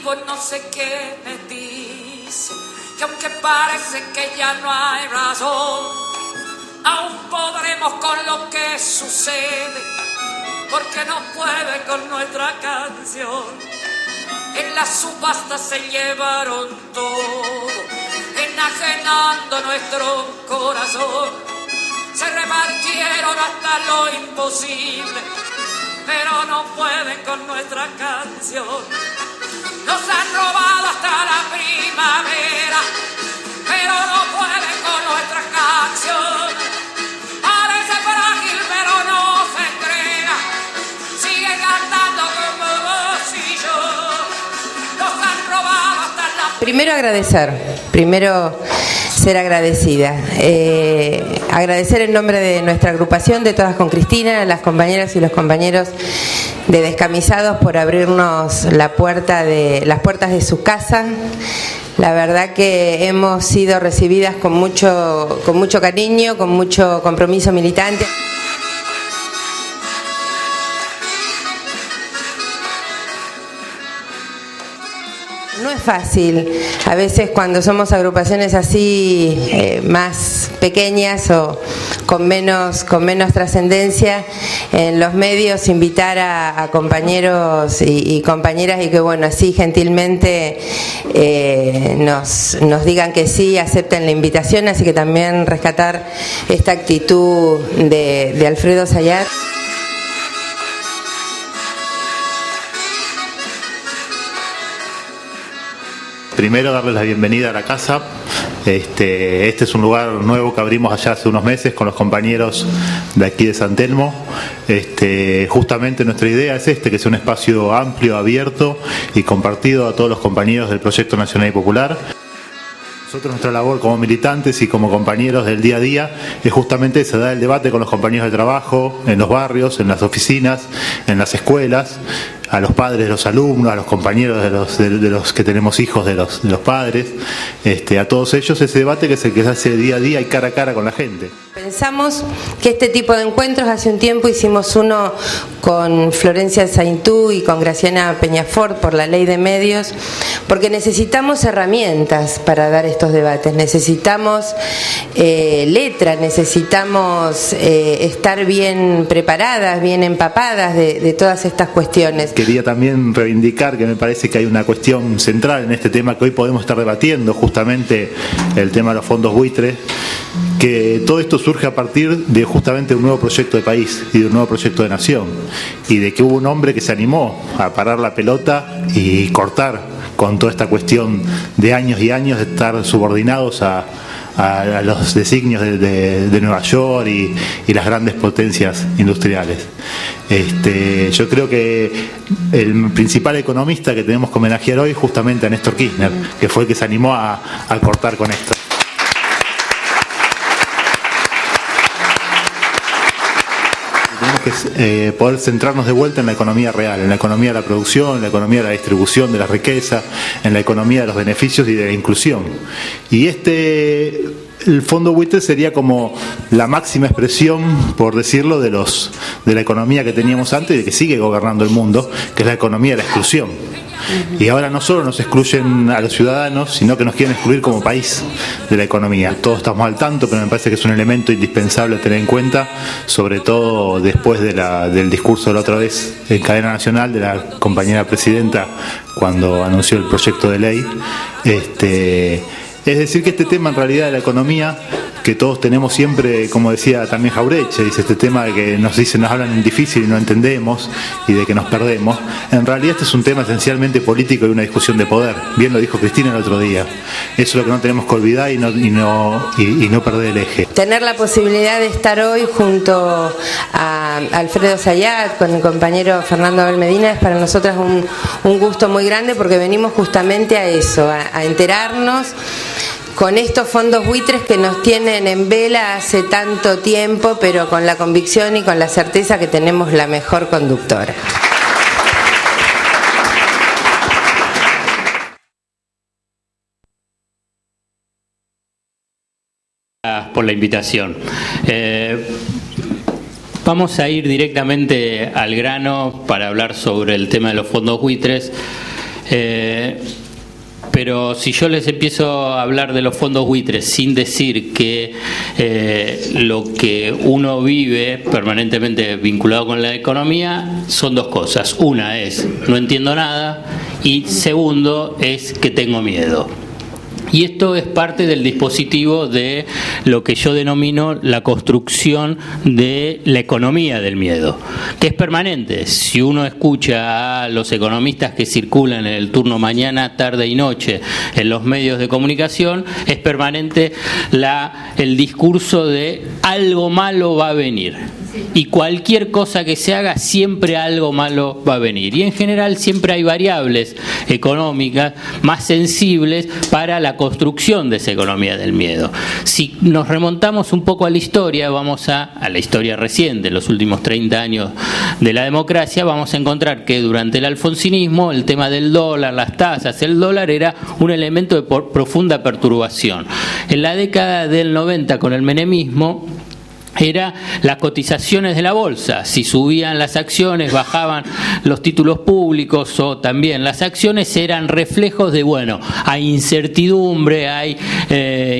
vivo no sé qué me dice, que aunque parece que ya no hay razón, aún podremos con lo que sucede, porque no puede con nuestra canción. En la subasta se llevaron todo, enajenando nuestro corazón. Se repartieron hasta lo imposible, pero no pueden con nuestra canción. Nos han robado hasta la primavera, pero no pueden con nuestra canción. Parece frágil, pero no se entrega, sigue cantando como vos y yo. Nos han robado hasta la... Primero agradecer, primero ser agradecida. Agradecer en nombre de nuestra agrupación, de Todas con Cristina, a las compañeras y los compañeros de Descamisados por abrirnos las puertas de su casa. La verdad que hemos sido recibidas con mucho cariño, con mucho compromiso militante. No es fácil, a veces cuando somos agrupaciones así más pequeñas o con menos trascendencia en los medios, invitar a compañeros y compañeras y que bueno, así gentilmente nos digan que sí, acepten la invitación, así que también rescatar esta actitud de Alfredo Zayat. Primero, darles la bienvenida a la casa. Este es un lugar nuevo que abrimos allá hace unos meses con los compañeros de aquí de San Telmo. Justamente nuestra idea es que sea un espacio amplio, abierto y compartido a todos los compañeros del Proyecto Nacional y Popular. Nosotros, nuestra labor como militantes y como compañeros del día a día es justamente esa, dar el debate con los compañeros de trabajo, en los barrios, en las oficinas, en las escuelas, a los padres de los alumnos, a los compañeros de los que tenemos hijos de los padres, a todos ellos, ese debate que se hace día a día y cara a cara con la gente. Pensamos que este tipo de encuentros, hace un tiempo hicimos uno con Florencia Saintú y con Graciana Peñafort por la ley de medios, porque necesitamos herramientas para dar estos debates, necesitamos letra, necesitamos estar bien preparadas, bien empapadas de todas estas cuestiones. Quería también reivindicar que me parece que hay una cuestión central en este tema que hoy podemos estar debatiendo, justamente el tema de los fondos buitres, que todo esto surge a partir de justamente un nuevo proyecto de país y de un nuevo proyecto de nación, y de que hubo un hombre que se animó a parar la pelota y cortar con toda esta cuestión de años y años de estar subordinados a los designios de Nueva York y las grandes potencias industriales. Yo creo que el principal economista que tenemos que homenajear hoy es justamente a Néstor Kirchner, que fue el que se animó a cortar con esto. Tenemos que poder centrarnos de vuelta en la economía real, en la economía de la producción, en la economía de la distribución de la riqueza, en la economía de los beneficios y de la inclusión. Y el fondo buitre sería como la máxima expresión, por decirlo, de la economía que teníamos antes y de que sigue gobernando el mundo, que es la economía de la exclusión. Y ahora no solo nos excluyen a los ciudadanos, sino que nos quieren excluir como país de la economía. Todos estamos al tanto, pero me parece que es un elemento indispensable a tener en cuenta, sobre todo después del discurso de la otra vez en cadena nacional de la compañera presidenta cuando anunció el proyecto de ley. Es decir, que este tema en realidad de la economía, que todos tenemos siempre, como decía también Jauretche, dice este tema de que nos hablan en difícil y no entendemos y de que nos perdemos, en realidad este es un tema esencialmente político y una discusión de poder. Bien lo dijo Cristina el otro día. Eso es lo que no tenemos que olvidar y no perder el eje. Tener la posibilidad de estar hoy junto a Alfredo Zayat, con el compañero Fernando Abel Medina, es para nosotras un gusto muy grande, porque venimos justamente a eso, a enterarnos con estos fondos buitres que nos tienen en vela hace tanto tiempo, pero con la convicción y con la certeza que tenemos la mejor conductora. Por la invitación. Vamos a ir directamente al grano para hablar sobre el tema de los fondos buitres. Pero si yo les empiezo a hablar de los fondos buitres sin decir que lo que uno vive permanentemente vinculado con la economía son dos cosas. Una es no entiendo nada y segundo es que tengo miedo. Y esto es parte del dispositivo de lo que yo denomino la construcción de la economía del miedo, que es permanente. Si uno escucha a los economistas que circulan en el turno mañana, tarde y noche en los medios de comunicación, es permanente el discurso de algo malo va a venir. Y cualquier cosa que se haga, siempre algo malo va a venir. Y en general siempre hay variables económicas más sensibles para la construcción de esa economía del miedo. Si nos remontamos un poco a la historia, vamos a la historia reciente, los últimos 30 años de la democracia, vamos a encontrar que durante el alfonsinismo el tema del dólar, las tasas, el dólar era un elemento de profunda perturbación. En la década del 90 con el menemismo, era las cotizaciones de la bolsa. Si subían las acciones, bajaban los títulos públicos o también las acciones, eran reflejos de, bueno, hay incertidumbre, hay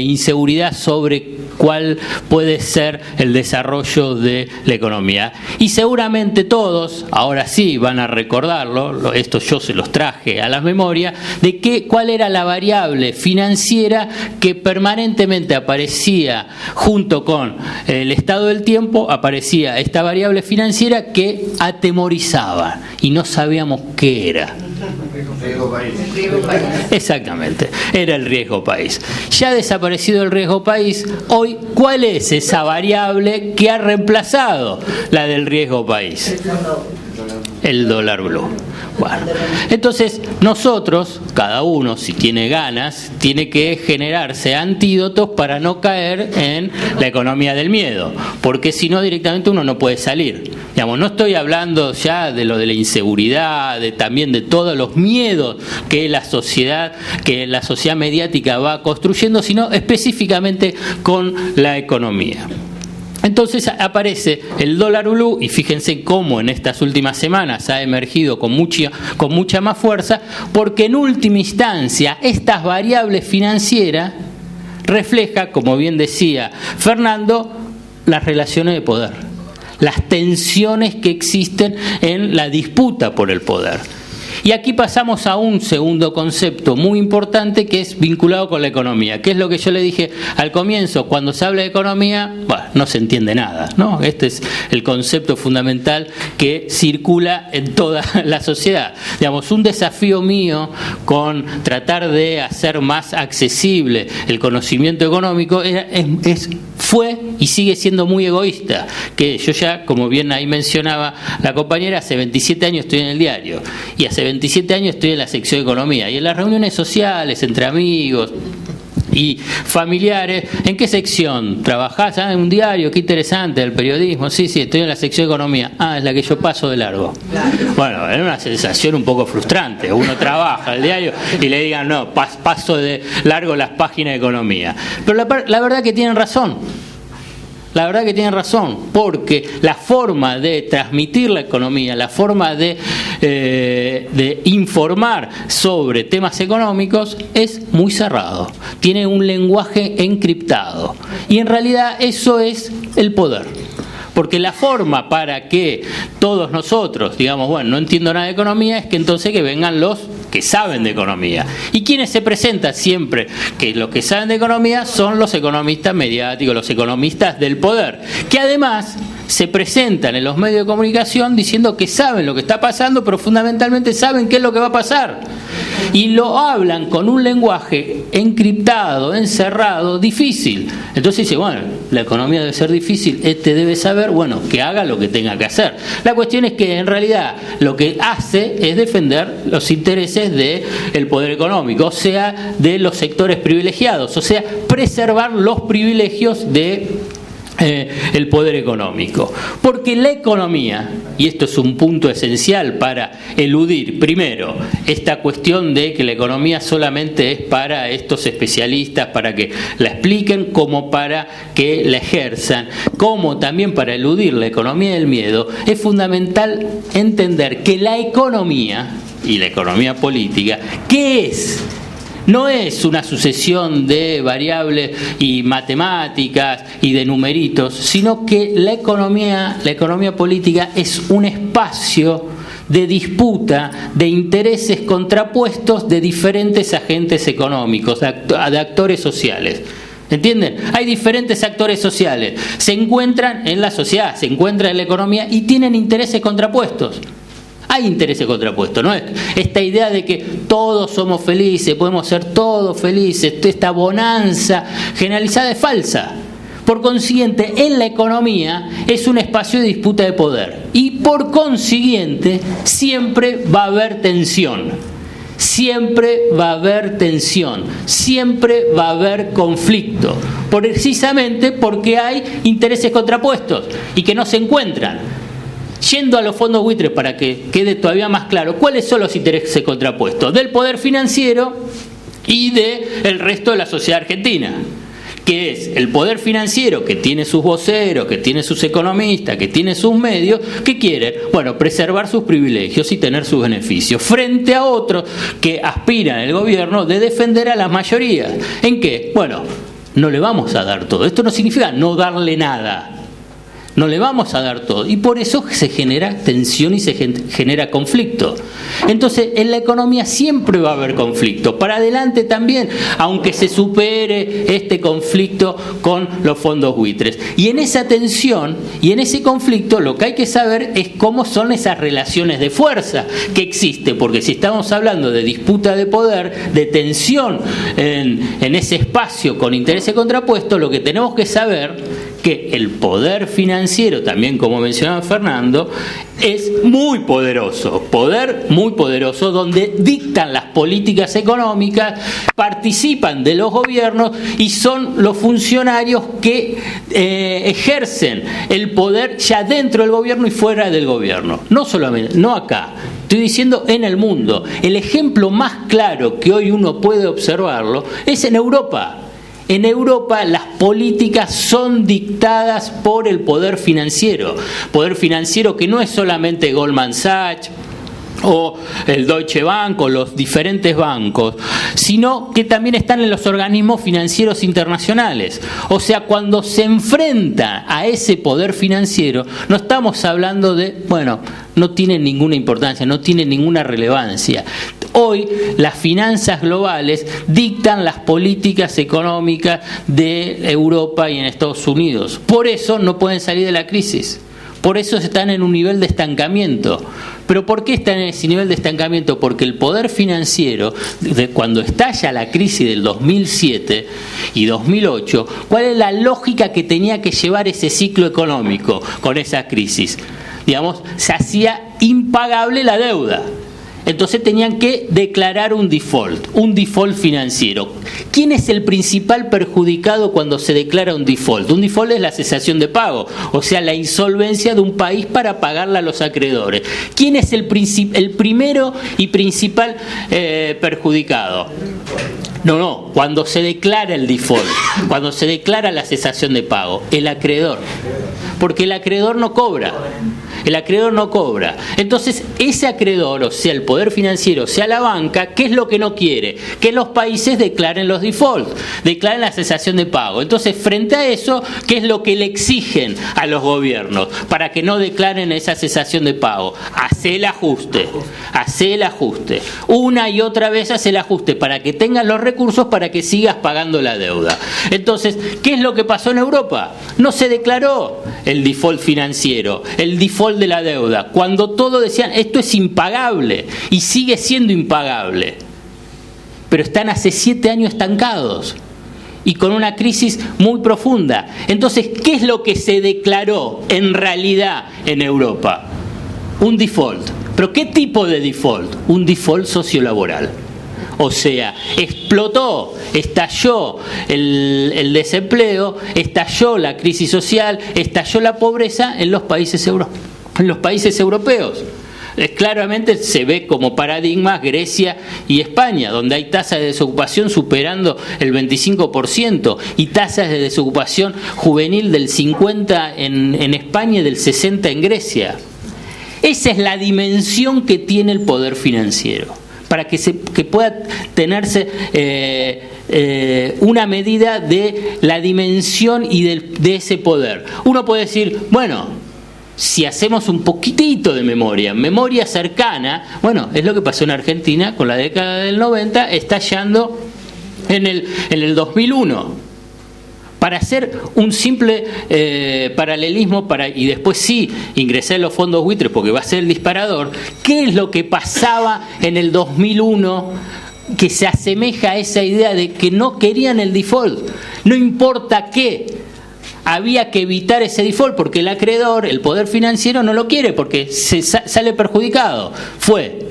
inseguridad sobre cuál puede ser el desarrollo de la economía. Y seguramente todos, ahora sí van a recordarlo, esto yo se los traje a la memoria, de cuál era la variable financiera que permanentemente aparecía junto con el estado del tiempo, aparecía esta variable financiera que atemorizaba y no sabíamos qué era. Riesgo país. Exactamente, era el riesgo país. Ya ha desaparecido el riesgo país, hoy, ¿cuál es esa variable que ha reemplazado la del riesgo país? El dólar blue. Bueno, entonces nosotros, cada uno, si tiene ganas, tiene que generarse antídotos para no caer en la economía del miedo, porque si no directamente uno no puede salir. Digamos, no estoy hablando ya de lo de la inseguridad, también de todos los miedos que la sociedad mediática va construyendo, sino específicamente con la economía. Entonces aparece el dólar blue y fíjense cómo en estas últimas semanas ha emergido con mucha más fuerza, porque en última instancia estas variables financieras refleja, como bien decía Fernando, las relaciones de poder, las tensiones que existen en la disputa por el poder. Y aquí pasamos a un segundo concepto muy importante que es vinculado con la economía, que es lo que yo le dije al comienzo. Cuando se habla de economía, bueno, no se entiende nada, ¿no? Este es el concepto fundamental que circula en toda la sociedad. Digamos, un desafío mío con tratar de hacer más accesible el conocimiento económico fue y sigue siendo muy egoísta, que yo ya, como bien ahí mencionaba la compañera, hace 27 años estoy en el diario y hace 27 años estoy en la sección de economía y en las reuniones sociales entre amigos y familiares. ¿En qué sección trabajás? Ah, en un diario, qué interesante, el periodismo. Sí, estoy en la sección de economía. Ah, es la que yo paso de largo. Bueno, es una sensación un poco frustrante. Uno trabaja el diario y le digan, no, paso de largo las páginas de economía. Pero la verdad que tienen razón. La verdad que tienen razón, porque la forma de transmitir la economía, la forma de informar sobre temas económicos es muy cerrado, tiene un lenguaje encriptado y en realidad eso es el poder. Porque la forma para que todos nosotros digamos, bueno, no entiendo nada de economía, es que entonces que vengan los que saben de economía. ¿Y quiénes se presentan siempre? Que los que saben de economía son los economistas mediáticos, los economistas del poder, que además se presentan en los medios de comunicación diciendo que saben lo que está pasando, pero fundamentalmente saben qué es lo que va a pasar. Y lo hablan con un lenguaje encriptado, encerrado, difícil. Entonces dice, bueno, la economía debe ser difícil, debe saber, bueno, que haga lo que tenga que hacer. La cuestión es que en realidad lo que hace es defender los intereses del poder económico, o sea, de los sectores privilegiados, o sea, preservar los privilegios de el poder económico. Porque la economía, y esto es un punto esencial para eludir, primero, esta cuestión de que la economía solamente es para estos especialistas, para que la expliquen, como para que la ejerzan, como también para eludir la economía del miedo, es fundamental entender que la economía, y la economía política, ¿qué es? No es una sucesión de variables y matemáticas y de numeritos, sino que la economía política es un espacio de disputa de intereses contrapuestos de diferentes agentes económicos, de actores sociales. ¿Entienden? Hay diferentes actores sociales, se encuentran en la sociedad, se encuentran en la economía y tienen intereses contrapuestos. Hay intereses contrapuestos, ¿no? Esta idea de que todos somos felices, podemos ser todos felices, esta bonanza generalizada es falsa. Por consiguiente, en la economía es un espacio de disputa de poder y por consiguiente siempre va a haber tensión. Siempre va a haber tensión, siempre va a haber conflicto, precisamente porque hay intereses contrapuestos y que no se encuentran. Yendo a los fondos buitres para que quede todavía más claro, ¿cuáles son los intereses contrapuestos? Del poder financiero y del resto de la sociedad argentina, que es el poder financiero que tiene sus voceros, que tiene sus economistas, que tiene sus medios, que quieren, preservar sus privilegios y tener sus beneficios, frente a otros que aspiran el gobierno de defender a las mayorías. ¿En qué? No le vamos a dar todo. Esto no significa no darle nada. No le vamos a dar todo. Y por eso se genera tensión y se genera conflicto. Entonces, en la economía siempre va a haber conflicto. Para adelante también, aunque se supere este conflicto con los fondos buitres. Y en esa tensión y en ese conflicto, lo que hay que saber es cómo son esas relaciones de fuerza que existen. Porque si estamos hablando de disputa de poder, de tensión en ese espacio con intereses contrapuestos, lo que tenemos que saber que el poder financiero, también como mencionaba Fernando, es muy poderoso, donde dictan las políticas económicas, participan de los gobiernos y son los funcionarios que ejercen el poder ya dentro del gobierno y fuera del gobierno. No solamente, no acá. Estoy diciendo en el mundo. El ejemplo más claro que hoy uno puede observarlo es en Europa. En Europa las políticas son dictadas por el poder financiero que no es solamente Goldman Sachs o el Deutsche Bank o los diferentes bancos, sino que también están en los organismos financieros internacionales. O sea, cuando se enfrenta a ese poder financiero, no estamos hablando de, no tiene ninguna importancia, no tiene ninguna relevancia. Hoy las finanzas globales dictan las políticas económicas de Europa y en Estados Unidos. Por eso no pueden salir de la crisis. Por eso están en un nivel de estancamiento. ¿Pero por qué están en ese nivel de estancamiento? Porque el poder financiero, cuando estalla la crisis del 2007 y 2008, ¿cuál es la lógica que tenía que llevar ese ciclo económico con esa crisis? Se hacía impagable la deuda. Entonces tenían que declarar un default financiero. ¿Quién es el principal perjudicado cuando se declara un default? Un default es la cesación de pago, o sea, la insolvencia de un país para pagarle a los acreedores. ¿Quién es el primero y principal perjudicado? No, cuando se declara el default, cuando se declara la cesación de pago, el acreedor. Porque el acreedor no cobra. Entonces, ese acreedor, o sea, el poder financiero, o sea, la banca, ¿qué es lo que no quiere? Que los países declaren los defaults, declaren la cesación de pago. Entonces, frente a eso, ¿qué es lo que le exigen a los gobiernos para que no declaren esa cesación de pago? Hace el ajuste. Una y otra vez hace el ajuste para que tengas los recursos para que sigas pagando la deuda. Entonces, ¿qué es lo que pasó en Europa? No se declaró el default financiero, el default de la deuda, cuando todos decían esto es impagable y sigue siendo impagable, pero están hace 7 años estancados y con una crisis muy profunda. Entonces, ¿qué es lo que se declaró en realidad en Europa? Un default. ¿Pero qué tipo de default? Un default sociolaboral. O sea, explotó, estalló el desempleo, estalló la crisis social, estalló la pobreza en los países europeos. Claramente se ve como paradigmas Grecia y España, donde hay tasas de desocupación superando el 25% y tasas de desocupación juvenil del 50% en España y del 60% en Grecia. Esa es la dimensión que tiene el poder financiero, para que pueda tenerse una medida de la dimensión y de ese poder. Uno puede decir, bueno, si hacemos un poquitito de memoria cercana, bueno, es lo que pasó en Argentina con la década del 90, estallando en el 2001. Para hacer un simple paralelismo, y después sí ingresar en los fondos buitres porque va a ser el disparador, ¿qué es lo que pasaba en el 2001 que se asemeja a esa idea de que no querían el default? No importa qué, había que evitar ese default porque el acreedor, el poder financiero, no lo quiere porque sale perjudicado. Fue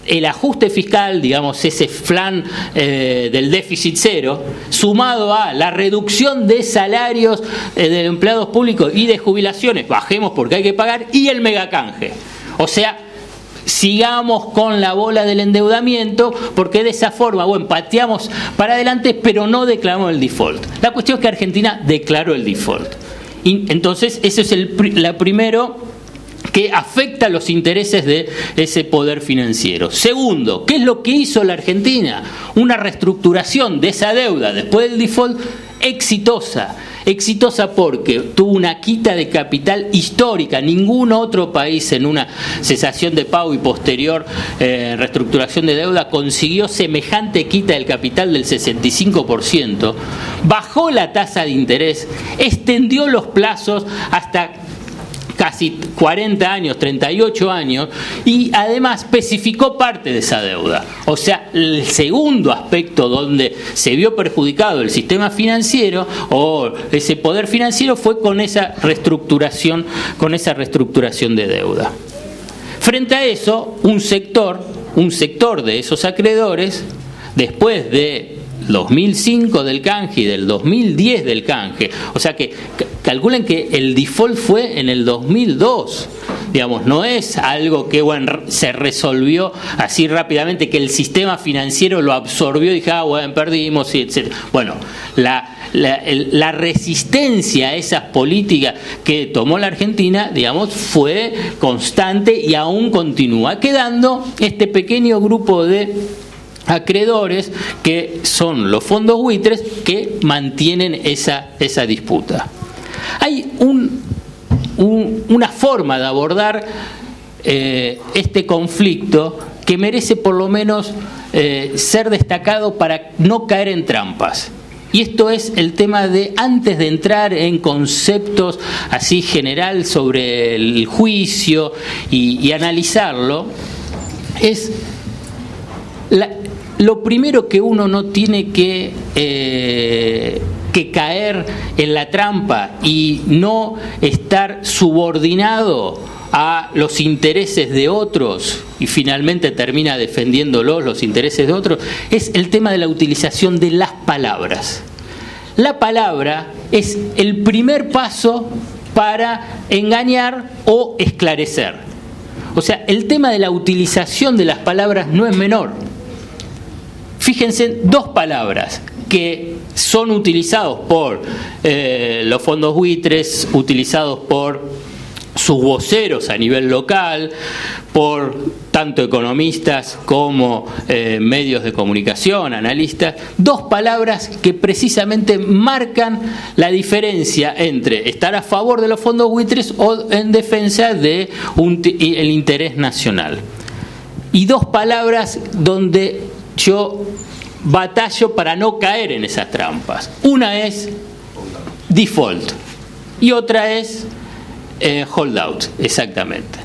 el ajuste fiscal, digamos, ese plan del déficit cero, sumado a la reducción de salarios de empleados públicos y de jubilaciones, bajemos porque hay que pagar, y el megacanje. O sea, sigamos con la bola del endeudamiento, porque de esa forma, bueno, pateamos para adelante, pero no declaramos el default. La cuestión es que Argentina declaró el default. Y entonces, ese es la primero que afecta los intereses de ese poder financiero. Segundo, ¿qué es lo que hizo la Argentina? Una reestructuración de esa deuda después del default exitosa. Exitosa porque tuvo una quita de capital histórica. Ningún otro país en una cesación de pago y posterior reestructuración de deuda consiguió semejante quita del capital del 65%. Bajó la tasa de interés, extendió los plazos hasta casi 40 años, 38 años, y además especificó parte de esa deuda. O sea, el segundo aspecto donde se vio perjudicado el sistema financiero o ese poder financiero fue con esa reestructuración de deuda. Frente a eso, un sector de esos acreedores, después de 2005 del canje y del 2010 del canje, o sea que calculen que el default fue en el 2002, digamos, no es algo que bueno, se resolvió así rápidamente, que el sistema financiero lo absorbió y dije, bueno, perdimos, etc. Bueno, la resistencia a esas políticas que tomó la Argentina, digamos, fue constante y aún continúa, quedando este pequeño grupo de acreedores que son los fondos buitres que mantienen esa disputa. Hay una forma de abordar este conflicto que merece por lo menos ser destacado para no caer en trampas. Y esto es el tema de, antes de entrar en conceptos así general sobre el juicio y analizarlo, es lo primero que uno no tiene que caer en la trampa y no estar subordinado a los intereses de otros y finalmente termina defendiéndolos, los intereses de otros, es el tema de la utilización de las palabras. La palabra es el primer paso para engañar o esclarecer. O sea, el tema de la utilización de las palabras no es menor. Fíjense, dos palabras que son utilizados por los fondos buitres, utilizados por sus voceros a nivel local, por tanto economistas como medios de comunicación, analistas, dos palabras que precisamente marcan la diferencia entre estar a favor de los fondos buitres o en defensa de el interés nacional. Y dos palabras donde yo batallo para no caer en esas trampas. Una es default y otra es holdout, exactamente.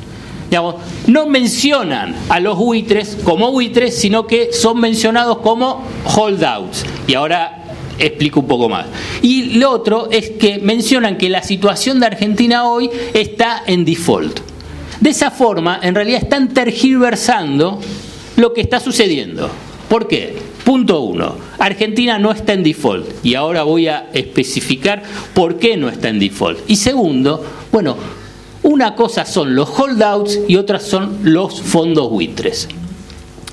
Digamos, no mencionan a los buitres como buitres, sino que son mencionados como holdouts. Y ahora explico un poco más. Y lo otro es que mencionan que la situación de Argentina hoy está en default. De esa forma, en realidad están tergiversando lo que está sucediendo. ¿Por qué? Punto 1. Argentina no está en default. Y ahora voy a especificar por qué no está en default. Y segundo, bueno, una cosa son los holdouts y otras son los fondos buitres.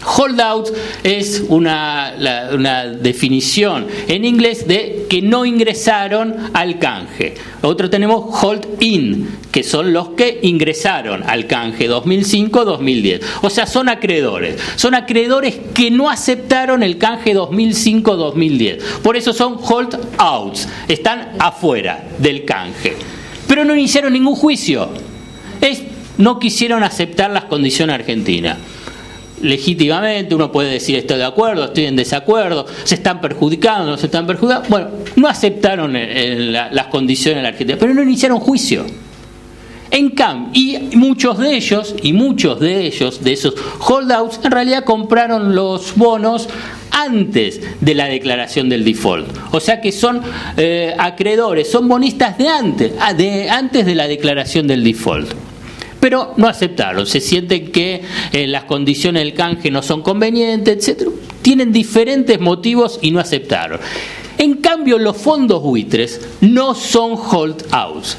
Holdout es una definición en inglés de que no ingresaron al canje. Otro tenemos hold in, que son los que ingresaron al canje 2005-2010. O sea, son acreedores. Son acreedores que no aceptaron el canje 2005-2010. Por eso son hold outs. Están afuera del canje. Pero no iniciaron ningún juicio. No quisieron aceptar las condiciones argentinas. Legítimamente uno puede decir estoy de acuerdo, estoy en desacuerdo, se están perjudicando, no se están perjudicando. Bueno, no aceptaron las condiciones de la Argentina, pero no iniciaron juicio. En cambio, y muchos de ellos, de esos holdouts, en realidad compraron los bonos antes de la declaración del default. O sea que son acreedores, son bonistas de antes de la declaración del default. Pero no aceptaron, se sienten que las condiciones del canje no son convenientes, etc. Tienen diferentes motivos y no aceptaron. En cambio, los fondos buitres no son holdouts.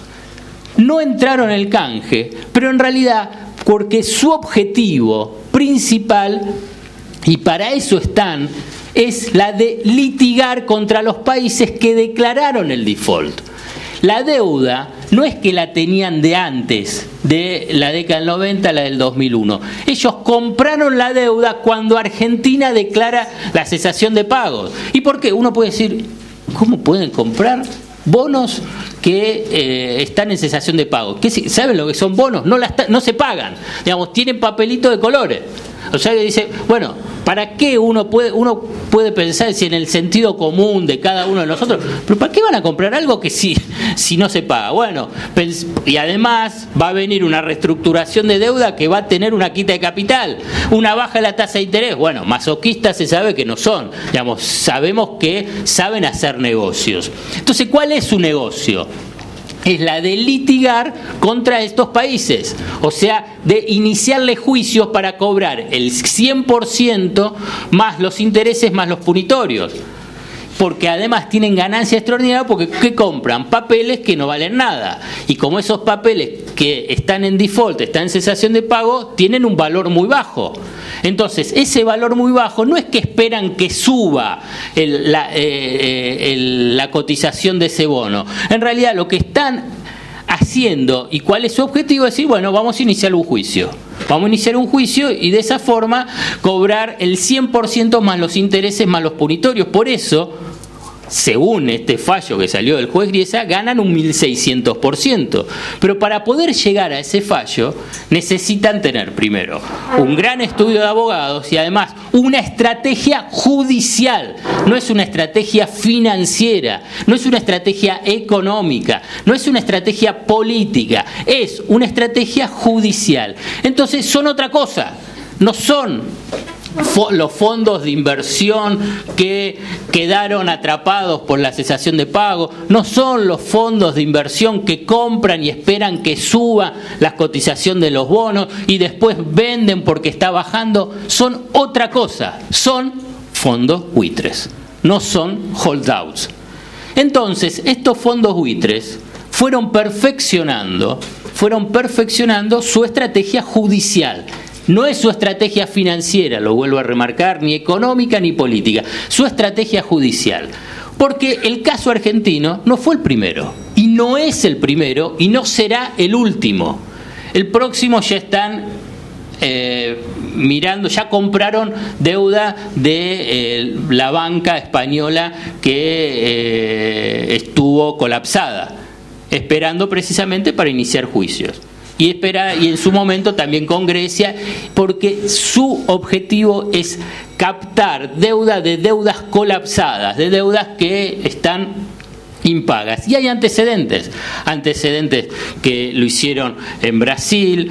No entraron en el canje, pero en realidad porque su objetivo principal, y para eso están, es la de litigar contra los países que declararon el default. La deuda no es que la tenían de antes, de la década del 90 a la del 2001. Ellos compraron la deuda cuando Argentina declara la cesación de pagos. ¿Y por qué? Uno puede decir, ¿cómo pueden comprar bonos que están en cesación de pagos? ¿Saben lo que son bonos? No se pagan. Digamos, tienen papelito de colores. O sea que dice, bueno, ¿para qué uno puede pensar si en el sentido común de cada uno de nosotros, pero ¿para qué van a comprar algo que si no se paga? Bueno, y además va a venir una reestructuración de deuda que va a tener una quita de capital, una baja de la tasa de interés. Bueno, masoquistas se sabe que no son, digamos, sabemos que saben hacer negocios. Entonces, ¿cuál es su negocio? Es la de litigar contra estos países, o sea, de iniciarle juicios para cobrar el 100% más los intereses más los punitorios, porque además tienen ganancia extraordinaria porque ¿qué compran? Papeles que no valen nada, y como esos papeles que están en default, están en cesación de pago, tienen un valor muy bajo. Entonces, ese valor muy bajo no es que esperan que suba la cotización de ese bono. En realidad, lo que están haciendo y cuál es su objetivo es decir, bueno, vamos a iniciar un juicio. Vamos a iniciar un juicio y de esa forma cobrar el 100% más los intereses más los punitorios. Por eso, según este fallo que salió del juez Griesa, ganan un 1.600%. Pero para poder llegar a ese fallo, necesitan tener primero un gran estudio de abogados y además una estrategia judicial. No es una estrategia financiera, no es una estrategia económica, no es una estrategia política, es una estrategia judicial. Entonces son otra cosa, no son los fondos de inversión que quedaron atrapados por la cesación de pago, no son los fondos de inversión que compran y esperan que suba la cotización de los bonos y después venden porque está bajando, son otra cosa, son fondos buitres, no son holdouts. Entonces, estos fondos buitres fueron perfeccionando su estrategia judicial. No es su estrategia financiera, lo vuelvo a remarcar, ni económica ni política, su estrategia judicial. Porque el caso argentino no fue el primero, y no es el primero, y no será el último. El próximo ya están mirando, ya compraron deuda de la banca española que estuvo colapsada, esperando precisamente para iniciar juicios. Y en su momento también con Grecia, porque su objetivo es captar deuda de deudas colapsadas, de deudas que están impagas. Y hay antecedentes que lo hicieron en Brasil,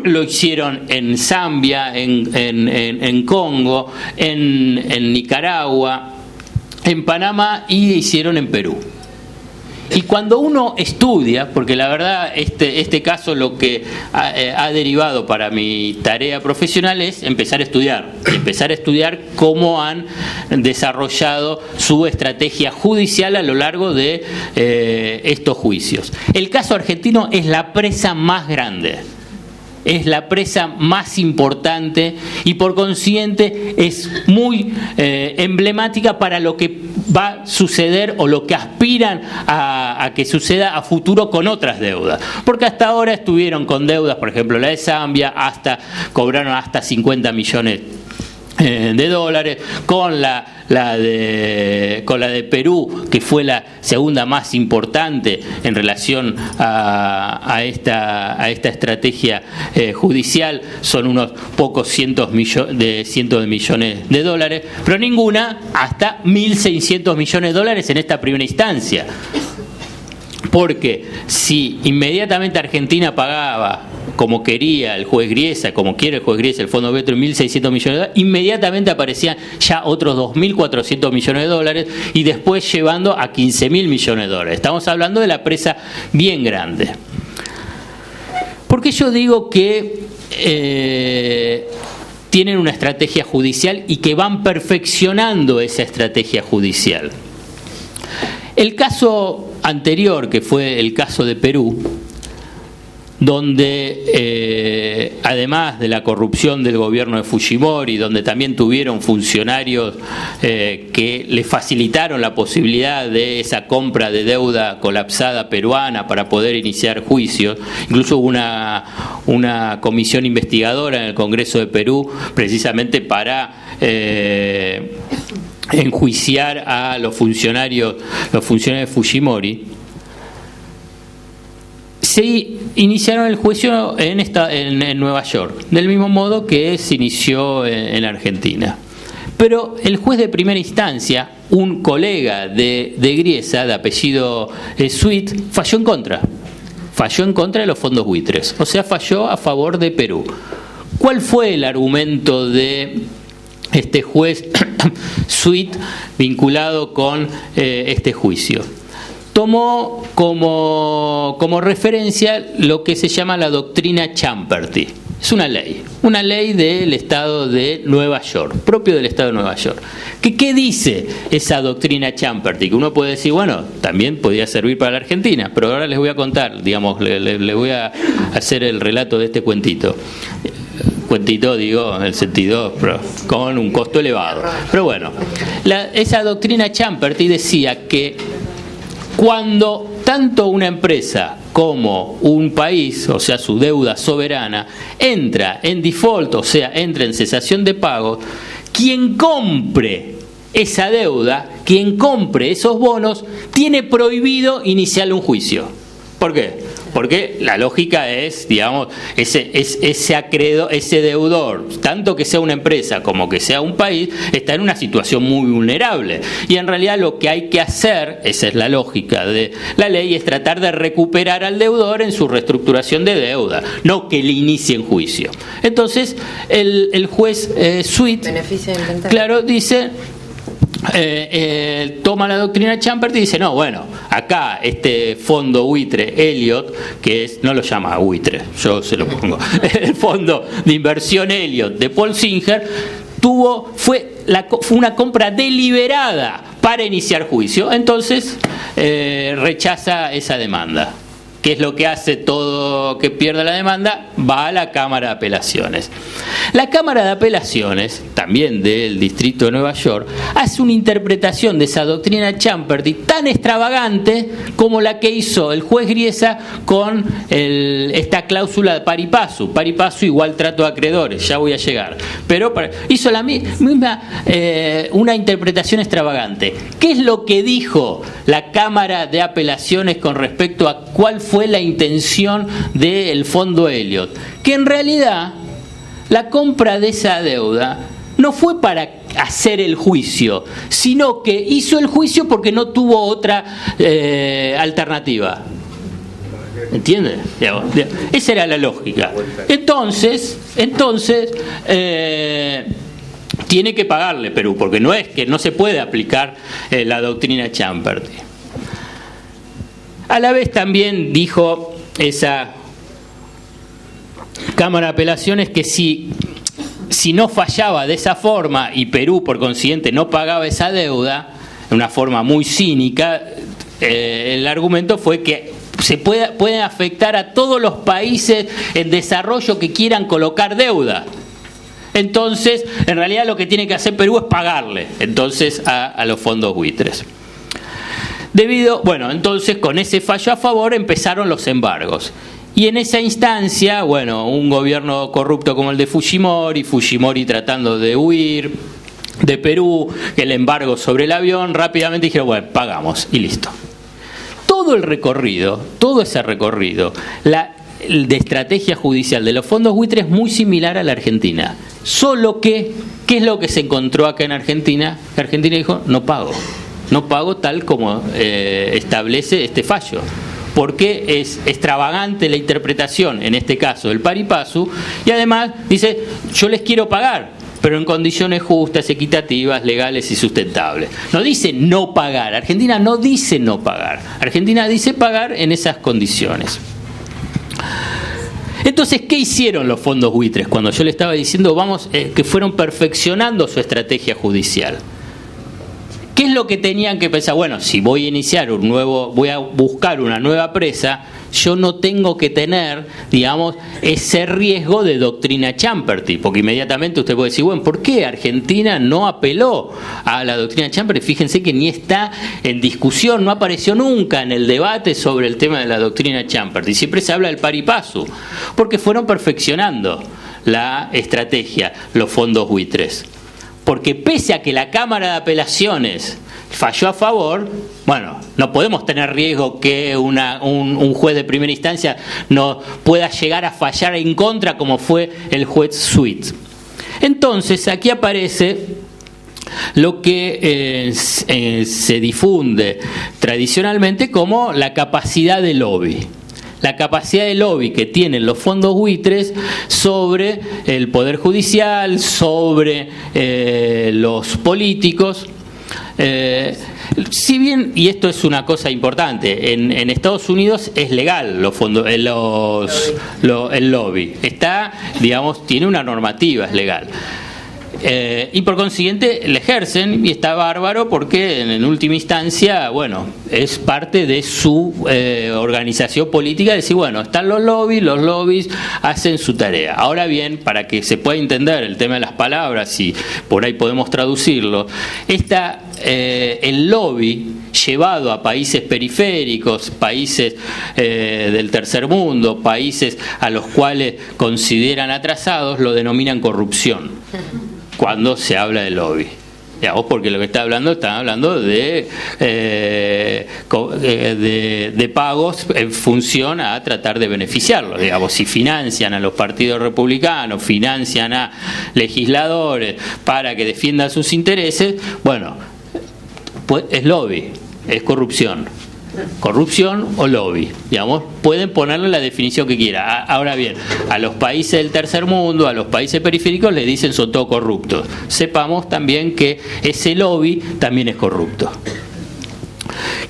lo hicieron en Zambia, en Congo, en Nicaragua, en Panamá y hicieron en Perú. Y cuando uno estudia, porque la verdad este caso lo que ha derivado para mi tarea profesional es empezar a estudiar cómo han desarrollado su estrategia judicial a lo largo de estos juicios. El caso argentino es la presa más grande. es la presa más importante y por consiguiente es muy emblemática para lo que va a suceder o lo que aspiran a que suceda a futuro con otras deudas. Porque hasta ahora estuvieron con deudas, por ejemplo la de Zambia, cobraron hasta 50 millones de dólares, con la de Perú, que fue la segunda más importante en relación a esta estrategia judicial, son unos pocos cientos de millones de dólares, pero ninguna hasta 1.600 millones de dólares en esta primera instancia. Porque si inmediatamente Argentina pagaba, como quería el juez Griesa, como quiere el juez Griesa, el Fondo Petro, 1.600 millones de dólares, inmediatamente aparecían ya otros 2.400 millones de dólares y después llevando a 15.000 millones de dólares. Estamos hablando de la presa bien grande. ¿Por qué yo digo que tienen una estrategia judicial y que van perfeccionando esa estrategia judicial? El caso anterior, que fue el caso de Perú, donde además de la corrupción del gobierno de Fujimori, donde también tuvieron funcionarios que le facilitaron la posibilidad de esa compra de deuda colapsada peruana para poder iniciar juicios, incluso hubo una comisión investigadora en el Congreso de Perú precisamente para enjuiciar a los funcionarios de Fujimori. Se iniciaron el juicio en Nueva York, del mismo modo que se inició en Argentina. Pero el juez de primera instancia, un colega de Griesa, de apellido Sweet, falló en contra de los fondos buitres, o sea, falló a favor de Perú. ¿Cuál fue el argumento de este juez Sweet vinculado con este juicio? Tomó como referencia lo que se llama la doctrina Champerty. Es una ley del Estado de Nueva York, propio del Estado de Nueva York. ¿Qué dice esa doctrina Champerty? Que uno puede decir, bueno, también podría servir para la Argentina, pero ahora les voy a contar, digamos, les voy a hacer el relato de este cuentito. Cuentito, digo, en el sentido, pero con un costo elevado. Pero bueno, esa doctrina Champerty decía que cuando tanto una empresa como un país, o sea, su deuda soberana, entra en default, o sea, entra en cesación de pagos, quien compre esa deuda, quien compre esos bonos, tiene prohibido iniciar un juicio. ¿Por qué? Porque la lógica es, digamos, ese acreedor, ese deudor, tanto que sea una empresa como que sea un país, está en una situación muy vulnerable. Y en realidad lo que hay que hacer, esa es la lógica de la ley, es tratar de recuperar al deudor en su reestructuración de deuda, no que le inicien juicio. Entonces, el juez Sweet, claro, dice... toma la doctrina Champerty y dice, no, bueno, acá este fondo buitre Elliott, que es, no lo llama buitre, yo se lo pongo, el fondo de inversión Elliott de Paul Singer, fue una compra deliberada para iniciar juicio. Entonces rechaza esa demanda. ¿Qué es lo que hace todo que pierda la demanda? Va a la Cámara de Apelaciones. La Cámara de Apelaciones, también del Distrito de Nueva York, hace una interpretación de esa doctrina Champerty tan extravagante como la que hizo el juez Griesa con esta cláusula de pari passu. Pari passu igual trato de acreedores, ya voy a llegar. Pero hizo la misma, una interpretación extravagante. ¿Qué es lo que dijo la Cámara de Apelaciones con respecto a cuál fue la intención del fondo Elliott? Que en realidad la compra de esa deuda no fue para hacer el juicio, sino que hizo el juicio porque no tuvo otra alternativa. ¿Entiendes? Esa era la lógica. Entonces tiene que pagarle Perú, porque no es que no se puede aplicar la doctrina Champerty. A la vez también dijo esa Cámara de Apelaciones que si no fallaba de esa forma y Perú por consiguiente no pagaba esa deuda, de una forma muy cínica, el argumento fue que pueden afectar a todos los países en desarrollo que quieran colocar deuda. Entonces, en realidad lo que tiene que hacer Perú es pagarle entonces a los fondos buitres. Entonces con ese fallo a favor empezaron los embargos. Y en esa instancia, un gobierno corrupto como el de Fujimori tratando de huir de Perú, el embargo sobre el avión, rápidamente dijeron, pagamos y listo. Todo ese recorrido, de estrategia judicial de los fondos buitres es muy similar a la Argentina. Solo que, ¿qué es lo que se encontró acá en Argentina? La Argentina dijo, no pago tal como establece este fallo. Porque es extravagante la interpretación, en este caso del pari passu, y además dice, yo les quiero pagar, pero en condiciones justas, equitativas, legales y sustentables. No dice no pagar, Argentina no dice no pagar, Argentina dice pagar en esas condiciones. Entonces, ¿qué hicieron los fondos buitres? Cuando yo le estaba diciendo, que fueron perfeccionando su estrategia judicial. ¿Qué es lo que tenían que pensar? Si voy a buscar una nueva presa, yo no tengo que tener, ese riesgo de doctrina Champerty, porque inmediatamente usted puede decir, ¿por qué Argentina no apeló a la doctrina Champerty? Fíjense que ni está en discusión, no apareció nunca en el debate sobre el tema de la doctrina Champerty, siempre se habla del pari passu, porque fueron perfeccionando la estrategia, los fondos buitres. Porque pese a que la Cámara de Apelaciones falló a favor, no podemos tener riesgo que un juez de primera instancia no pueda llegar a fallar en contra como fue el juez Sweet. Entonces aquí aparece lo que se difunde tradicionalmente como la capacidad de lobby. La capacidad de lobby que tienen los fondos buitres sobre el Poder Judicial, sobre los políticos. Si bien, y esto es una cosa importante, en Estados Unidos es legal el lobby. Tiene una normativa, es legal. Y por consiguiente le ejercen, y está bárbaro porque en última instancia, es parte de su organización política decir, están los lobbies hacen su tarea. Ahora bien, para que se pueda entender el tema de las palabras y por ahí podemos traducirlo, el lobby llevado a países periféricos, países del tercer mundo, países a los cuales consideran atrasados, lo denominan corrupción cuando se habla de lobby. Porque lo que están hablando de pagos en función a tratar de beneficiarlos. Si financian a los partidos republicanos, financian a legisladores para que defiendan sus intereses, pues es lobby, es corrupción. Corrupción o lobby, pueden ponerle la definición que quiera. Ahora bien, a los países del tercer mundo, a los países periféricos les dicen son todos corruptos. Sepamos también que ese lobby también es corrupto.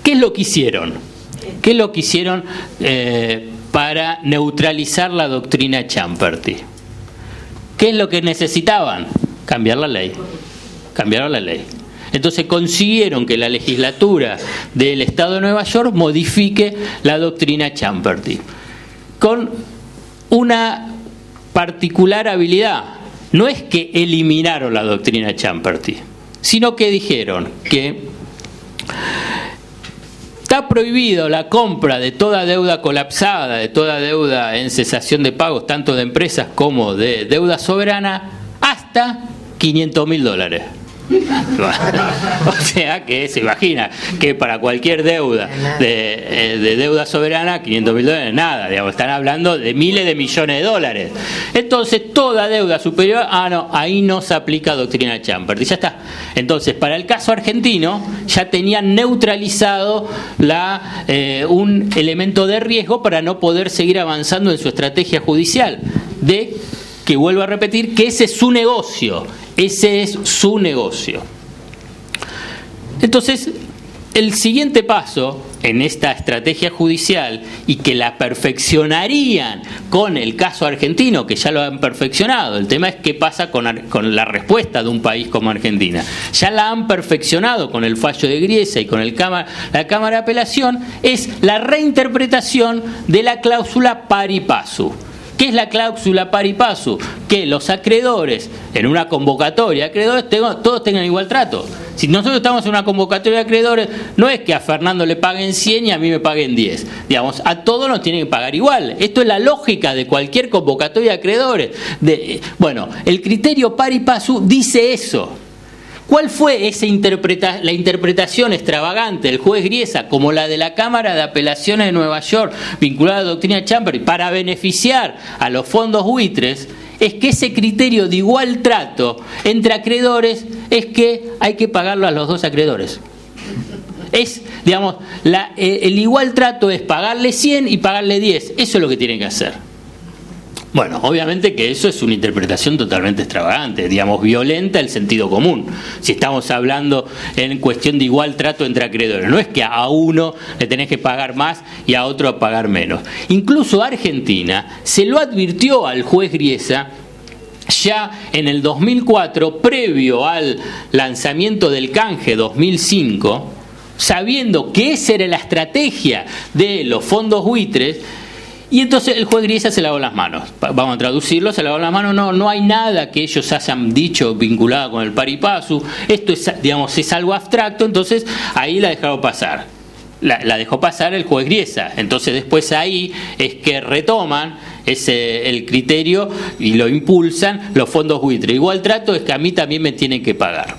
¿Qué es lo que hicieron? ¿Qué es lo que hicieron para neutralizar la doctrina Champerty? ¿Qué es lo que necesitaban? Cambiar la ley. Cambiaron la ley. Entonces consiguieron que la legislatura del Estado de Nueva York modifique la doctrina Champerty con una particular habilidad. No es que eliminaron la doctrina Champerty, sino que dijeron que está prohibido la compra de toda deuda colapsada, de toda deuda en cesación de pagos, tanto de empresas como de deuda soberana, hasta $500.000. O sea que se imagina que para cualquier deuda de deuda soberana, $500.000 nada, están hablando de miles de millones de dólares. Entonces toda deuda superior, ahí no se aplica doctrina Champerty, ya está. Entonces para el caso argentino ya tenían neutralizado un elemento de riesgo para no poder seguir avanzando en su estrategia judicial, que vuelvo a repetir, que ese es su negocio. Ese es su negocio. Entonces, el siguiente paso en esta estrategia judicial y que la perfeccionarían con el caso argentino, que ya lo han perfeccionado. El tema es qué pasa con la respuesta de un país como Argentina. Ya la han perfeccionado con el fallo de Griesa y con la Cámara de Apelación, es la reinterpretación de la cláusula pari passu. ¿Qué es la cláusula pari passu? Que los acreedores, en una convocatoria de acreedores, todos tengan igual trato. Si nosotros estamos en una convocatoria de acreedores, no es que a Fernando le paguen 100 y a mí me paguen 10. Digamos, a todos nos tienen que pagar igual. Esto es la lógica de cualquier convocatoria de acreedores. Bueno, el criterio pari passu dice eso. ¿Cuál fue la interpretación extravagante del juez Griesa, como la de la Cámara de Apelaciones de Nueva York, vinculada a la doctrina Chamberlain, para beneficiar a los fondos buitres? Es que ese criterio de igual trato entre acreedores es que hay que pagarlo a los dos acreedores. Digamos, el igual trato es pagarle 100 y pagarle 10. Eso es lo que tienen que hacer. Bueno, obviamente que eso es una interpretación totalmente extravagante, digamos, violenta el sentido común. Si estamos hablando en cuestión de igual trato entre acreedores, no es que a uno le tenés que pagar más y a otro pagar menos. Incluso Argentina se lo advirtió al juez Griesa ya en el 2004, previo al lanzamiento del canje 2005, sabiendo que esa era la estrategia de los fondos buitres. Y entonces el juez Griesa se lavó las manos. Vamos a traducirlo, se lavó las manos. No hay nada que ellos hayan dicho vinculado con el pari passu. Esto es, digamos, es algo abstracto, entonces ahí la dejaron pasar. La dejó pasar el juez Griesa. Entonces después ahí es que retoman el criterio y lo impulsan los fondos buitres. Igual trato es que a mí también me tienen que pagar.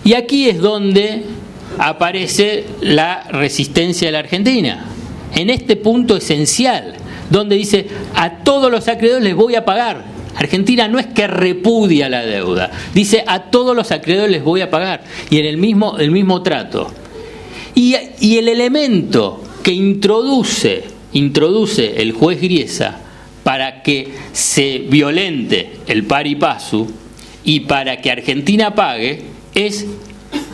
Y aquí es donde aparece la resistencia de la Argentina. En este punto esencial, donde dice, a todos los acreedores les voy a pagar. Argentina no es que repudia la deuda, dice, a todos los acreedores les voy a pagar. Y en el mismo trato. Y el elemento que introduce el juez Griesa para que se violente el pari passu y para que Argentina pague es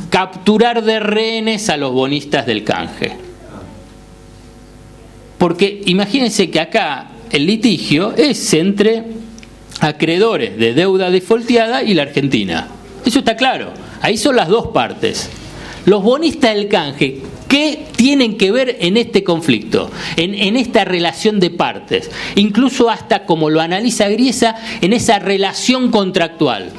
capturar de rehenes a los bonistas del canje. Porque imagínense que acá el litigio es entre acreedores de deuda defaulteada y la Argentina. Eso está claro. Ahí son las dos partes. Los bonistas del canje, ¿qué tienen que ver en este conflicto? En esta relación de partes. Incluso hasta, como lo analiza Griesa, en esa relación contractual.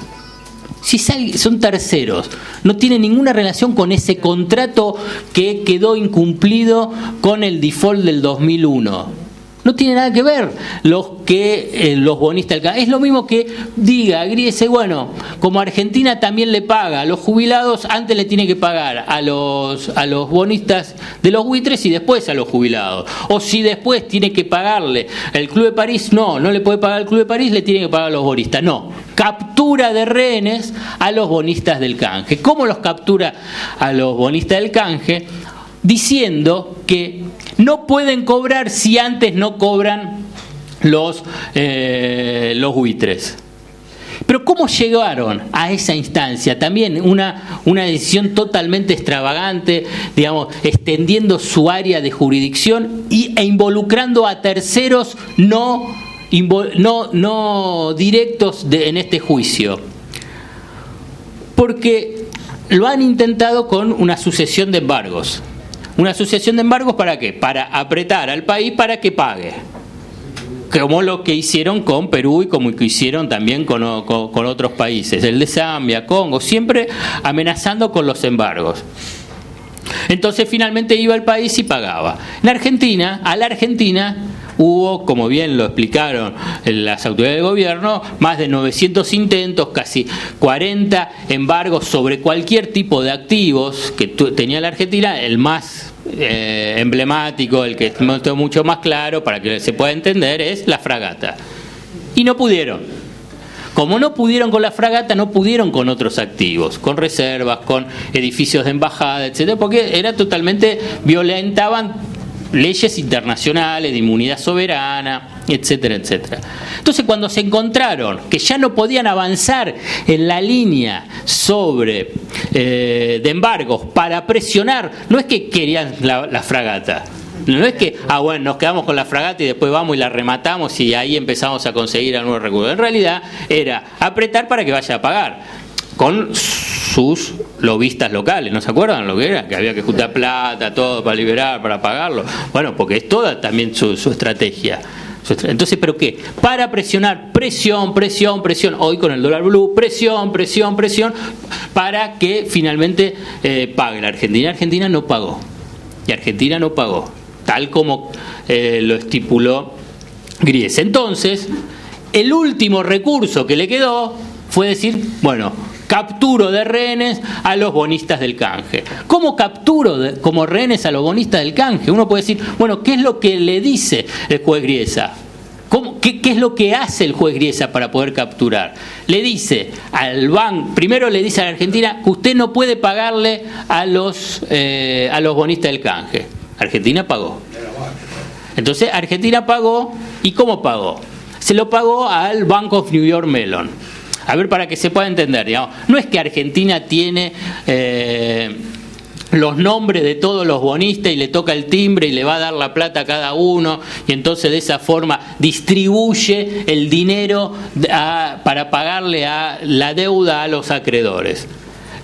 Si son terceros, no tienen ninguna relación con ese contrato que quedó incumplido con el default del 2001. No tiene nada que ver los bonistas del canje. Es lo mismo que diga Griesa, bueno, como Argentina también le paga a los jubilados, antes le tiene que pagar a los bonistas de los buitres y después a los jubilados. O si después tiene que pagarle el Club de París, no le puede pagar al Club de París, le tiene que pagar a los bonistas. No, captura de rehenes a los bonistas del canje. ¿Cómo los captura a los bonistas del canje? Diciendo que no pueden cobrar si antes no cobran los buitres. Pero ¿cómo llegaron a esa instancia? También una decisión totalmente extravagante, digamos, extendiendo su área de jurisdicción e involucrando a terceros no directos en este juicio. Porque lo han intentado con una sucesión de embargos. ¿Una sucesión de embargos para qué? Para apretar al país para que pague. Como lo que hicieron con Perú y como que hicieron también con otros países. El de Zambia, Congo, siempre amenazando con los embargos. Entonces finalmente iba al país y pagaba. A la Argentina hubo, como bien lo explicaron las autoridades del gobierno, más de 900 intentos, casi 40 embargos sobre cualquier tipo de activos que tenía la Argentina. El más emblemático, el que es mucho más claro para que se pueda entender, es la fragata. Y no pudieron. Como no pudieron con la fragata, no pudieron con otros activos, con reservas, con edificios de embajada, etcétera, porque era totalmente violentaban leyes internacionales de inmunidad soberana, etcétera, etcétera. Entonces, cuando se encontraron que ya no podían avanzar en la línea sobre de embargos para presionar, no es que querían la fragata, no es que, bueno, nos quedamos con la fragata y después vamos y la rematamos y ahí empezamos a conseguir nuevos recursos. En realidad era apretar para que vaya a pagar, con sus lobistas locales, ¿no se acuerdan lo que era? Que había que juntar plata, todo para liberar, para pagarlo. Bueno, porque es toda también su estrategia. Entonces, ¿pero qué? Para presionar, presión, hoy con el dólar blue, presión, para que finalmente pague la Argentina. Argentina no pagó. Y Argentina no pagó, tal como lo estipuló Gries. Entonces, el último recurso que le quedó fue decir, bueno, capturo de rehenes a los bonistas del canje. ¿Cómo capturo como rehenes a los bonistas del canje? Uno puede decir, bueno, ¿qué es lo que le dice el juez Griesa? ¿Qué es lo que hace el juez Griesa para poder capturar? Le dice al banco, primero le dice a la Argentina que usted no puede pagarle a los bonistas del canje. Argentina pagó. Entonces Argentina pagó, ¿y cómo pagó? Se lo pagó al Bank of New York Mellon. A ver, para que se pueda entender, digamos, no es que Argentina tiene los nombres de todos los bonistas y le toca el timbre y le va a dar la plata a cada uno y entonces de esa forma distribuye el dinero para pagarle a la deuda a los acreedores.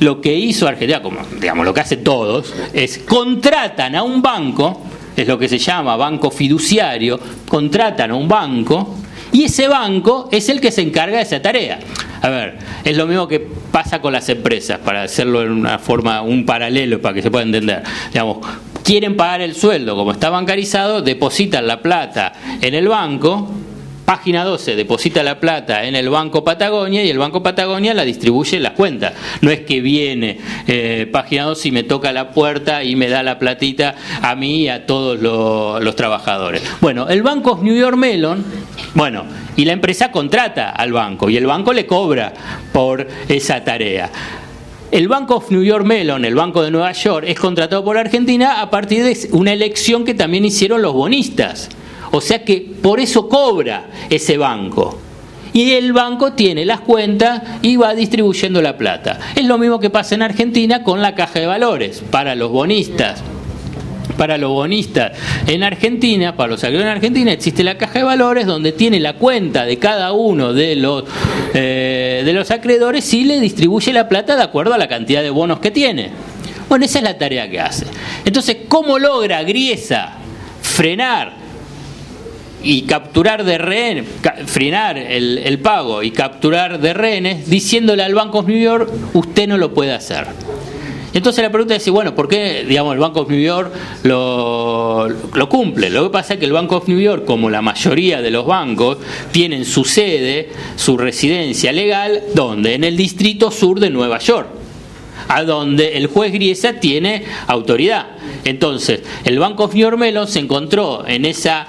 Lo que hizo Argentina, como digamos lo que hace todos, es contratan a un banco, es lo que se llama banco fiduciario, contratan a un banco y ese banco es el que se encarga de esa tarea. A ver, es lo mismo que pasa con las empresas, para hacerlo en una forma, un paralelo para que se pueda entender. Digamos, quieren pagar el sueldo, como está bancarizado, depositan la plata en el banco, página 12, deposita la plata en el Banco Patagonia y el Banco Patagonia la distribuye en las cuentas. No es que viene página 12 y me toca la puerta y me da la platita a mí y a todos los trabajadores. Bueno, el Bank of New York Mellon, bueno, y la empresa contrata al banco y el banco le cobra por esa tarea. El Bank of New York Mellon, el Banco de Nueva York, es contratado por Argentina a partir de una elección que también hicieron los bonistas. O sea que por eso cobra ese banco. Y el banco tiene las cuentas y va distribuyendo la plata. Es lo mismo que pasa en Argentina con la caja de valores para los bonistas. Para los bonistas en Argentina, para los acreedores en Argentina, existe la caja de valores donde tiene la cuenta de cada uno de los acreedores y le distribuye la plata de acuerdo a la cantidad de bonos que tiene. Bueno, esa es la tarea que hace. Entonces, ¿cómo logra Griesa frenar y capturar de rehenes, frenar el pago y capturar de rehenes, diciéndole al Bank of New York, usted no lo puede hacer? Entonces la pregunta es, bueno, ¿por qué, digamos, el Bank of New York lo cumple? Lo que pasa es que el Bank of New York, como la mayoría de los bancos, tienen su sede, su residencia legal, ¿dónde? En el distrito sur de Nueva York, a donde el juez Griesa tiene autoridad. Entonces, el Bank of New York Mellon se encontró en esa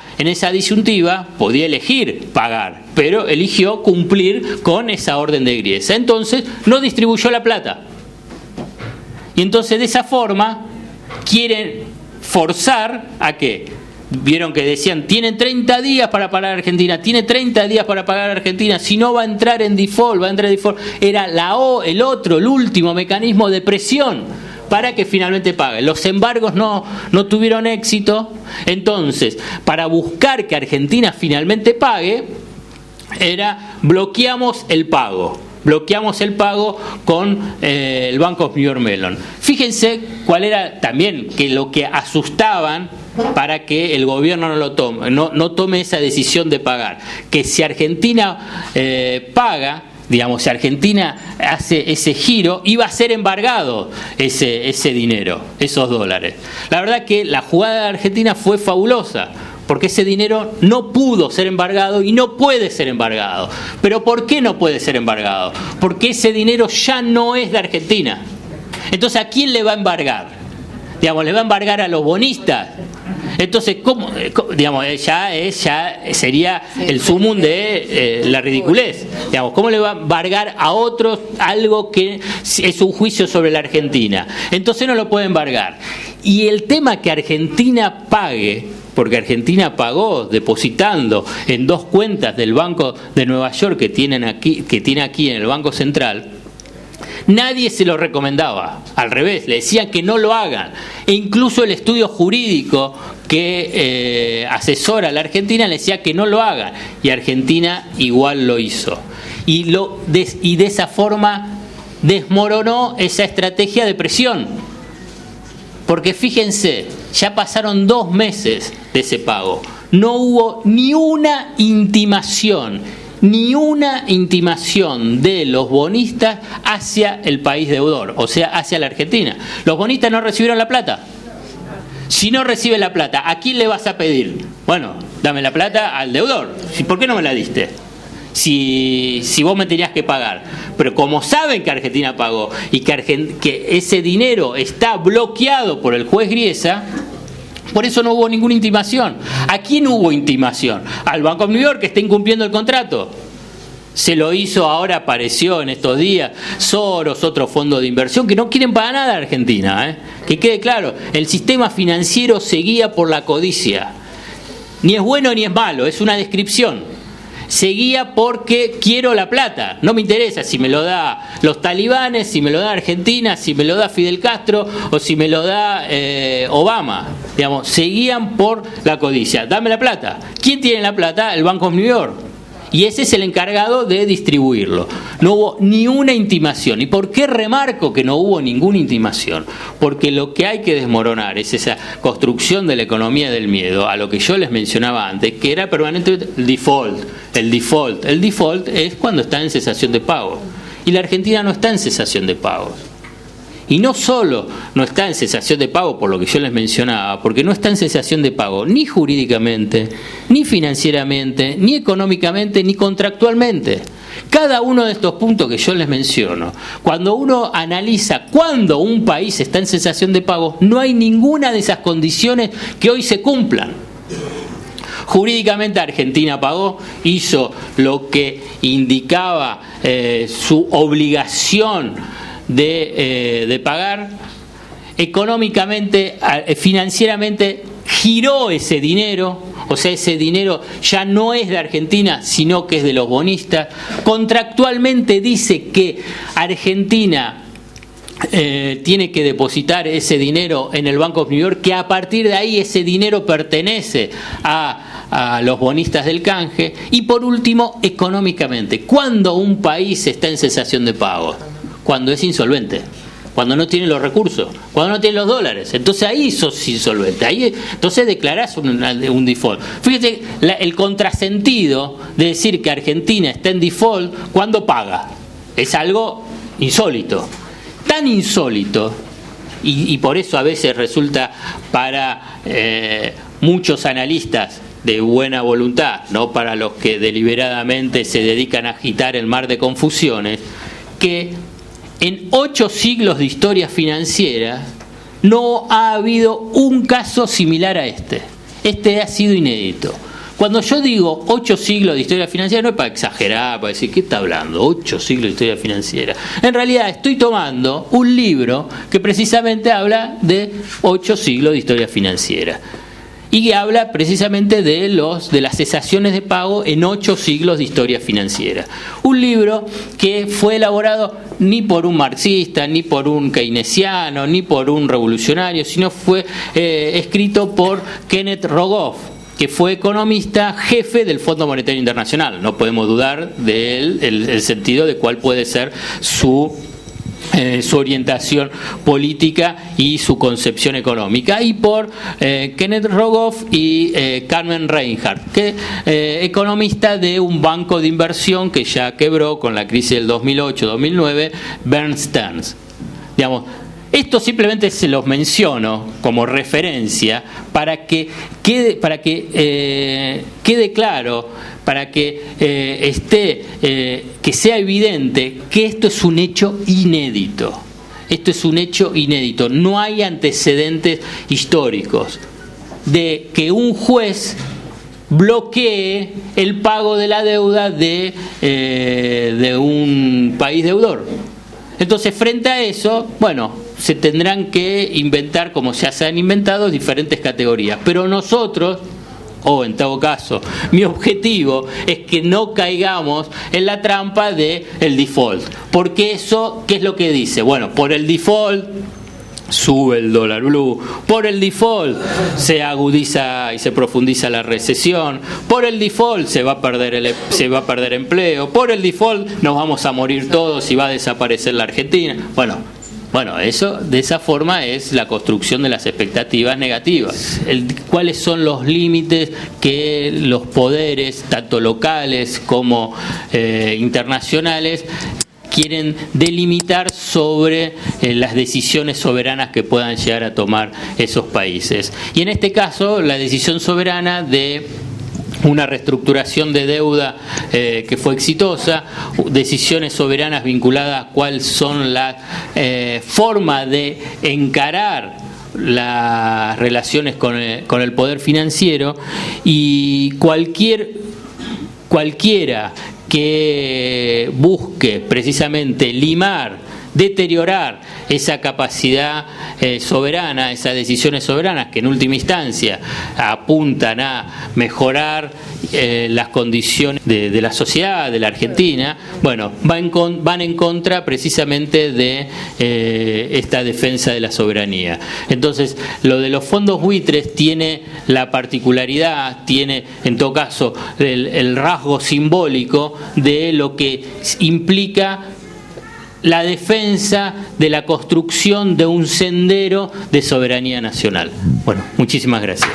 disyuntiva, podía elegir pagar, pero eligió cumplir con esa orden de Griesa. Entonces, no distribuyó la plata. Y entonces, de esa forma, quieren forzar a que, vieron que decían, tiene 30 días para pagar a Argentina, tiene 30 días para pagar a Argentina, si no va a entrar en default, va a entrar en default. Era el último mecanismo de presión para que finalmente pague. Los embargos no tuvieron éxito, entonces, para buscar que Argentina finalmente pague, bloqueamos el pago. Bloqueamos el pago con el Bank of New York Mellon. Fíjense cuál era también que lo que asustaban para que el gobierno no tome esa decisión de pagar. Que si Argentina paga, digamos, si Argentina hace ese giro, iba a ser embargado ese dinero, esos dólares. La verdad que la jugada de Argentina fue fabulosa, porque ese dinero no pudo ser embargado y no puede ser embargado. ¿Pero por qué no puede ser embargado? Porque ese dinero ya no es de Argentina. Entonces, ¿a quién le va a embargar? Digamos, ¿le va a embargar a los bonistas? Entonces, ¿cómo? Digamos, ya sería el sumum de la ridiculez. Digamos, ¿cómo le va a embargar a otros algo que es un juicio sobre la Argentina? Entonces no lo puede embargar. Y el tema que Argentina pague, porque Argentina pagó depositando en 2 cuentas del Banco de Nueva York que tiene aquí en el Banco Central, nadie se lo recomendaba. Al revés, le decían que no lo hagan. E incluso el estudio jurídico que asesora a la Argentina le decía que no lo hagan. Y Argentina igual lo hizo. Y de esa forma desmoronó esa estrategia de presión. Porque fíjense, ya pasaron 2 meses de ese pago. No hubo ni una intimación de los bonistas hacia el país deudor, o sea, hacia la Argentina. Los bonistas no recibieron la plata. Si no recibe la plata, ¿a quién le vas a pedir? Bueno, dame la plata al deudor. ¿Por qué no me la diste? Si vos me tenías que pagar. Pero como saben que Argentina pagó y que ese dinero está bloqueado por el juez Griesa, por eso no hubo ninguna intimación. ¿A quién hubo intimación? Al Banco of New York, que está incumpliendo el contrato. Se lo hizo, ahora apareció en estos días Soros, otro fondo de inversión que no quieren para nada a Argentina, que quede claro, el sistema financiero se guía por la codicia. Ni es bueno ni es malo, es una descripción. Seguía porque quiero la plata, no me interesa si me lo da los talibanes, si me lo da Argentina, si me lo da Fidel Castro o si me lo da Obama. Digamos, seguían por la codicia. Dame la plata. ¿Quién tiene la plata? El Banco of New York. Y ese es el encargado de distribuirlo. No hubo ni una intimación. ¿Y por qué remarco que no hubo ninguna intimación? Porque lo que hay que desmoronar es esa construcción de la economía del miedo, a lo que yo les mencionaba antes, que era permanente el default. El default es cuando está en cesación de pagos. Y la Argentina no está en cesación de pagos. Y no solo no está en cesación de pago por lo que yo les mencionaba, porque no está en cesación de pago ni jurídicamente, ni financieramente, ni económicamente, ni contractualmente. Cada uno de estos puntos que yo les menciono, cuando uno analiza cuándo un país está en cesación de pagos, no hay ninguna de esas condiciones que hoy se cumplan. Jurídicamente Argentina pagó, hizo lo que indicaba su obligación de pagar. Económicamente, financieramente giró ese dinero, o sea, ese dinero ya no es de Argentina, sino que es de los bonistas. Contractualmente dice que Argentina tiene que depositar ese dinero en el Banco of New York, que a partir de ahí ese dinero pertenece a los bonistas del canje. Y por último, económicamente, ¿cuándo un país está en cesación de pagos? Cuando es insolvente, cuando no tiene los recursos, cuando no tiene los dólares. Entonces ahí sos insolvente, ahí entonces declarás un default. Fíjate el contrasentido de decir que Argentina está en default cuando paga. Es algo insólito, tan insólito, y por eso a veces resulta para muchos analistas de buena voluntad, no para los que deliberadamente se dedican a agitar el mar de confusiones, que en 8 siglos de historia financiera no ha habido un caso similar a este. Este ha sido inédito. Cuando yo digo 8 siglos de historia financiera, no es para exagerar, para decir, ¿qué está hablando? 8 siglos de historia financiera. En realidad estoy tomando un libro que precisamente habla de 8 siglos de historia financiera. Y que habla precisamente de las cesaciones de pago en 8 siglos de historia financiera. Un libro que fue elaborado ni por un marxista, ni por un keynesiano, ni por un revolucionario, sino fue escrito por Kenneth Rogoff, que fue economista jefe del Fondo Monetario Internacional. No podemos dudar del sentido de cuál puede ser su orientación política y su concepción económica, y por Kenneth Rogoff y Carmen Reinhardt, que economista de un banco de inversión que ya quebró con la crisis del 2008-2009, Bear Stearns. Digamos, esto simplemente se los menciono como referencia para que quede claro, para que que sea evidente que esto es un hecho inédito. Esto es un hecho inédito. No hay antecedentes históricos de que un juez bloquee el pago de la deuda de un país deudor. Entonces, frente a eso, bueno, se tendrán que inventar, como ya se han inventado, diferentes categorías. Pero nosotros, o en todo caso, mi objetivo es que no caigamos en la trampa del default. Porque eso, ¿qué es lo que dice? Bueno, por el default sube el dólar blue, por el default se agudiza y se profundiza la recesión, por el default se va a perder empleo, por el default nos vamos a morir todos y va a desaparecer la Argentina. Bueno, eso de esa forma es la construcción de las expectativas negativas. ¿Cuáles son los límites que los poderes, tanto locales como internacionales, quieren delimitar sobre las decisiones soberanas que puedan llegar a tomar esos países? Y en este caso, la decisión soberana de una reestructuración de deuda que fue exitosa, decisiones soberanas vinculadas a cuáles son la forma de encarar las relaciones con el poder financiero, y cualquiera que busque precisamente deteriorar esa capacidad soberana, esas decisiones soberanas que en última instancia apuntan a mejorar las condiciones de la sociedad, de la Argentina, bueno, van en contra precisamente de esta defensa de la soberanía. Entonces, lo de los fondos buitres tiene la particularidad, tiene en todo caso el rasgo simbólico de lo que implica la defensa de la construcción de un sendero de soberanía nacional. Bueno, muchísimas gracias.